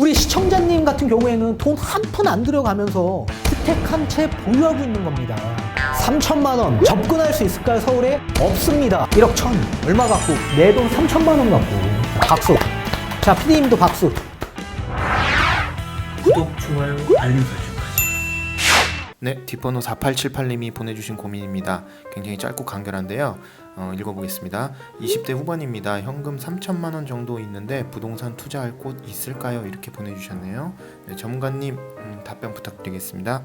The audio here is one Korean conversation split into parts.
우리 시청자님 같은 경우에는 돈 한 푼 안 들여가면서 주택 한 채 보유하고 있는 겁니다. 3천만 원 접근할 수 있을까요? 서울에? 없습니다. 1억 1천 얼마 갖고? 내 돈 3천만 원 갖고. 박수. 자, PD님도 박수. 구독, 좋아요, 알림 설정까지. 네, 뒷번호 4878님이 보내주신 고민입니다. 굉장히 짧고 간결한데요. 읽어보겠습니다. 20대 후반입니다. 현금 3천만 원 정도 있는데 부동산 투자할 곳 있을까요? 이렇게 보내주셨네요. 네, 전문가님 답변 부탁드리겠습니다.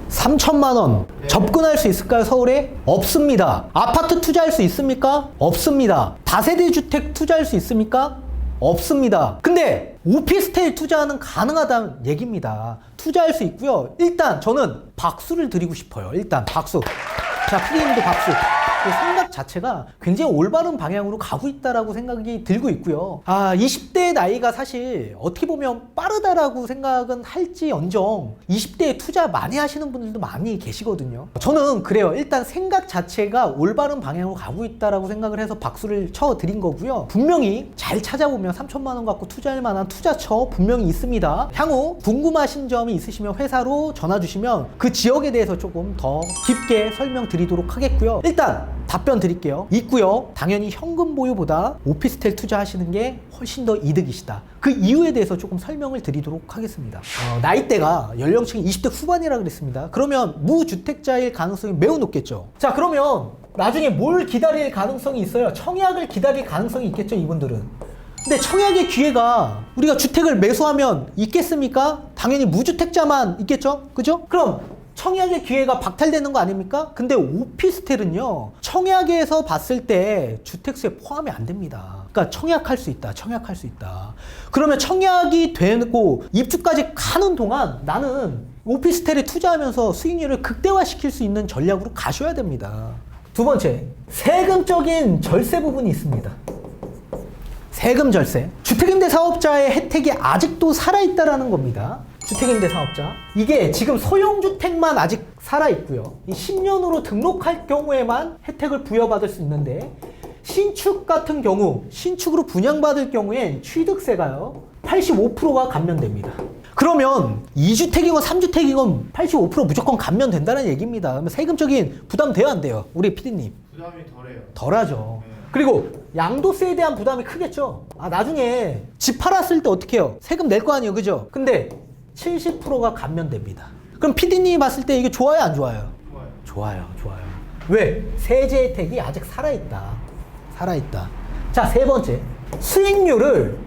3천만 원 접근할 수 있을까요? 서울에? 없습니다. 아파트 투자할 수 있습니까? 없습니다. 다세대 주택 투자할 수 있습니까? 없습니다. 근데 오피스텔 투자는 가능하다는 얘기입니다. 투자할 수 있고요. 일단 저는 박수를 드리고 싶어요. 일단 박수. 자, PD님도 박수. 그 생각 자체가 굉장히 올바른 방향으로 가고 있다라고 생각이 들고 있고요. 20대의 나이가 사실 어떻게 보면 빠르다라고 생각은 할지언정 20대에 투자 많이 하시는 분들도 많이 계시거든요. 저는 그래요. 일단 생각 자체가 올바른 방향으로 가고 있다라고 생각을 해서 박수를 쳐 드린 거고요. 분명히 잘 찾아보면 3천만 원 갖고 투자할 만한 투자처 분명히 있습니다. 향후 궁금하신 점이 있으시면 회사로 전화 주시면 그 지역에 대해서 조금 더 깊게 설명드리도록 하겠고요. 일단 답변 드릴게요. 있고요. 당연히 현금 보유보다 오피스텔 투자하시는 게 훨씬 더 이득이시다. 그 이유에 대해서 조금 설명을 드리도록 하겠습니다. 나이대가 연령층이 20대 후반이라 그랬습니다. 그러면 무주택자일 가능성이 매우 높겠죠. 자, 그러면 나중에 뭘 기다릴 가능성이 있어요? 청약을 기다릴 가능성이 있겠죠, 이분들은. 근데 청약의 기회가 우리가 주택을 매수하면 있겠습니까? 당연히 무주택자만 있겠죠? 그죠? 그럼 청약의 기회가 박탈되는 거 아닙니까? 근데 오피스텔은요, 청약에서 봤을 때 주택수에 포함이 안 됩니다. 그러니까 청약할 수 있다, 청약할 수 있다. 그러면 청약이 되고 입주까지 가는 동안 나는 오피스텔에 투자하면서 수익률을 극대화시킬 수 있는 전략으로 가셔야 됩니다. 두 번째, 세금적인 절세 부분이 있습니다. 세금 절세. 주택임대 사업자의 혜택이 아직도 살아있다라는 겁니다. 주택임대 사업자. 이게 지금 소형주택만 아직 살아있고요. 이 10년으로 등록할 경우에만 혜택을 부여받을 수 있는데, 신축 같은 경우, 신축으로 분양받을 경우엔 취득세가요, 85%가 감면됩니다. 그러면 2주택이건 3주택이건 85% 무조건 감면된다는 얘기입니다. 그러면 세금적인 부담 돼요, 안 돼요? 우리 PD님. 부담이 덜해요. 덜하죠. 그리고 양도세에 대한 부담이 크겠죠. 나중에 집 팔았을 때 어떻게 해요? 세금 낼 거 아니에요, 그죠? 근데 70%가 감면됩니다. 그럼 PD님이 봤을 때 이게 좋아요, 안 좋아요? 좋아요. 좋아요. 왜? 세제 혜택이 아직 살아있다. 살아있다. 자, 세 번째. 수익률을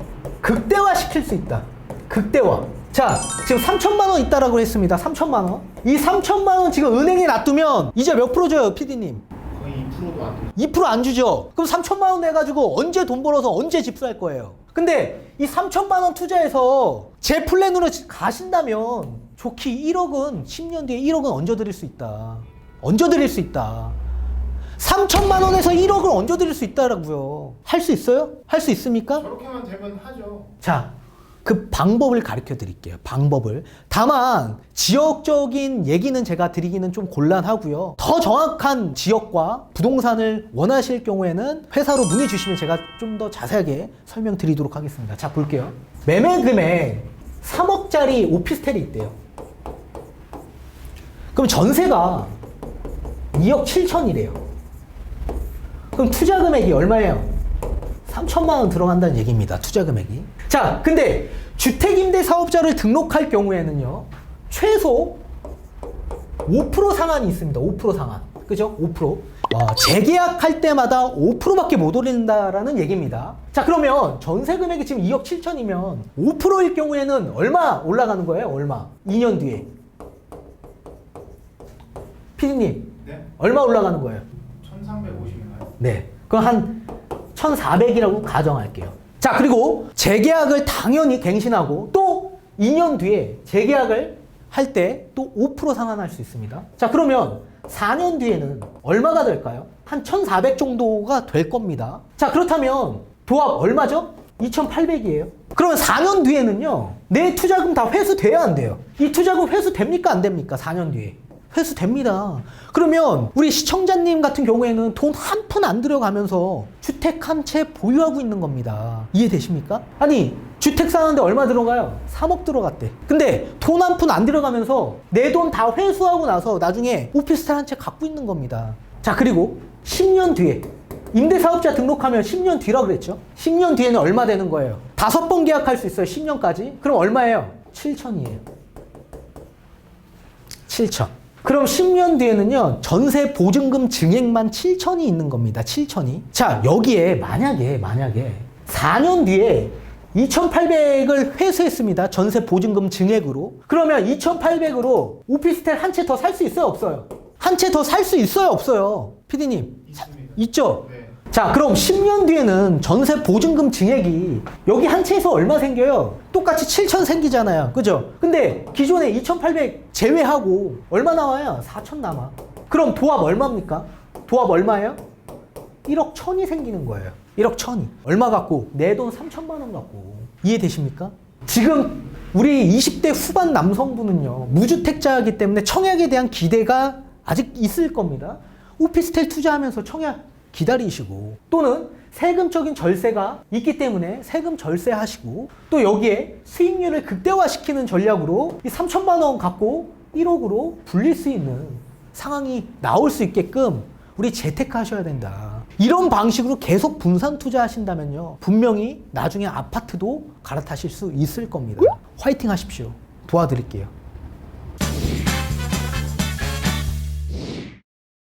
극대화시킬 수 있다. 극대화. 자, 지금 3천만 원 있다라고 했습니다. 3천만 원. 이 3천만 원 지금 은행에 놔두면 이자 몇 프로 줘요, PD님? 거의 2%도 안 돼요. 2% 안 주죠? 그럼 3천만 원 내가지고 언제 돈 벌어서 언제 집 살 거예요? 근데 이 3천만 원 투자해서 제 플랜으로 가신다면 좋기 1억은 10년 뒤에 1억은 얹어드릴 수 있다. 얹어드릴 수 있다. 3천만 원에서 1억을 얹어드릴 수 있다라고요. 할 수 있어요? 할 수 있습니까? 저렇게만 되면 하죠. 자, 그 방법을 가르쳐 드릴게요. 방법을. 다만 지역적인 얘기는 제가 드리기는 좀 곤란하고요. 더 정확한 지역과 부동산을 원하실 경우에는 회사로 문의 주시면 제가 좀 더 자세하게 설명드리도록 하겠습니다. 자, 볼게요. 매매 금액 3억짜리 오피스텔이 있대요. 그럼 전세가 2억 7천이래요. 그럼 투자 금액이 얼마예요? 3천만 원 들어간다는 얘기입니다. 투자 금액이. 자, 근데 주택임대 사업자를 등록할 경우에는요, 최소 5% 상한이 있습니다. 5% 상한. 그죠? 5%. 재계약할 때마다 5%밖에 못 올린다라는 얘기입니다. 자, 그러면 전세 금액이 지금 2억 7천이면 5%일 경우에는 얼마 올라가는 거예요? 얼마? 2년 뒤에. 피디님. 네? 얼마 올라가는 거예요? 1350인가요? 네. 그럼 한 1400이라고 가정할게요. 자, 그리고 재계약을 당연히 갱신하고 또 2년 뒤에 재계약을 할 때 또 5% 상한할 수 있습니다. 자, 그러면 4년 뒤에는 얼마가 될까요? 한 1400 정도가 될 겁니다. 자, 그렇다면 도합 얼마죠? 2800이에요. 그러면 4년 뒤에는요, 내 투자금 다 회수돼야 안 돼요. 이 투자금 회수됩니까? 안 됩니까? 4년 뒤에. 회수됩니다. 그러면 우리 시청자님 같은 경우에는 돈 한 푼 안 들어가면서 주택 한 채 보유하고 있는 겁니다. 이해되십니까? 아니 주택 사는데 얼마 들어가요? 3억 들어갔대. 근데 돈 한 푼 안 들어가면서 내 돈 다 회수하고 나서 나중에 오피스텔 한 채 갖고 있는 겁니다. 자, 그리고 10년 뒤에 임대사업자 등록하면 10년 뒤라 그랬죠? 10년 뒤에는 얼마 되는 거예요? 5번 계약할 수 있어요. 10년까지. 그럼 얼마예요? 7천이에요. 7천. 그럼 10년 뒤에는요, 전세 보증금 증액만 7천이 있는 겁니다. 7천이. 자, 여기에 만약에 4년 뒤에 2,800을 회수했습니다. 전세 보증금 증액으로. 그러면 2,800으로 오피스텔 한 채 더 살 수 있어요? 없어요? 한 채 더 살 수 있어요? 없어요? 피디님. 있습니다. 있죠? 네. 자, 그럼 10년 뒤에는 전세 보증금 증액이 여기 한 채에서 얼마 생겨요? 똑같이 7천 생기잖아요. 그죠? 근데 기존에 2,800 제외하고 얼마 나와요? 4천 남아. 그럼 도합 얼마입니까? 도합 얼마예요? 1억 1천이 생기는 거예요. 1억 1천이. 얼마 갖고? 내 돈 3천만 원 갖고. 이해되십니까? 지금 우리 20대 후반 남성분은요, 무주택자이기 때문에 청약에 대한 기대가 아직 있을 겁니다. 오피스텔 투자하면서 청약 기다리시고, 또는 세금적인 절세가 있기 때문에 세금 절세하시고, 또 여기에 수익률을 극대화시키는 전략으로 이 3천만 원 갖고 1억으로 불릴 수 있는 상황이 나올 수 있게끔 우리 재테크하셔야 된다. 이런 방식으로 계속 분산 투자하신다면요, 분명히 나중에 아파트도 갈아타실 수 있을 겁니다. 화이팅 하십시오. 도와드릴게요.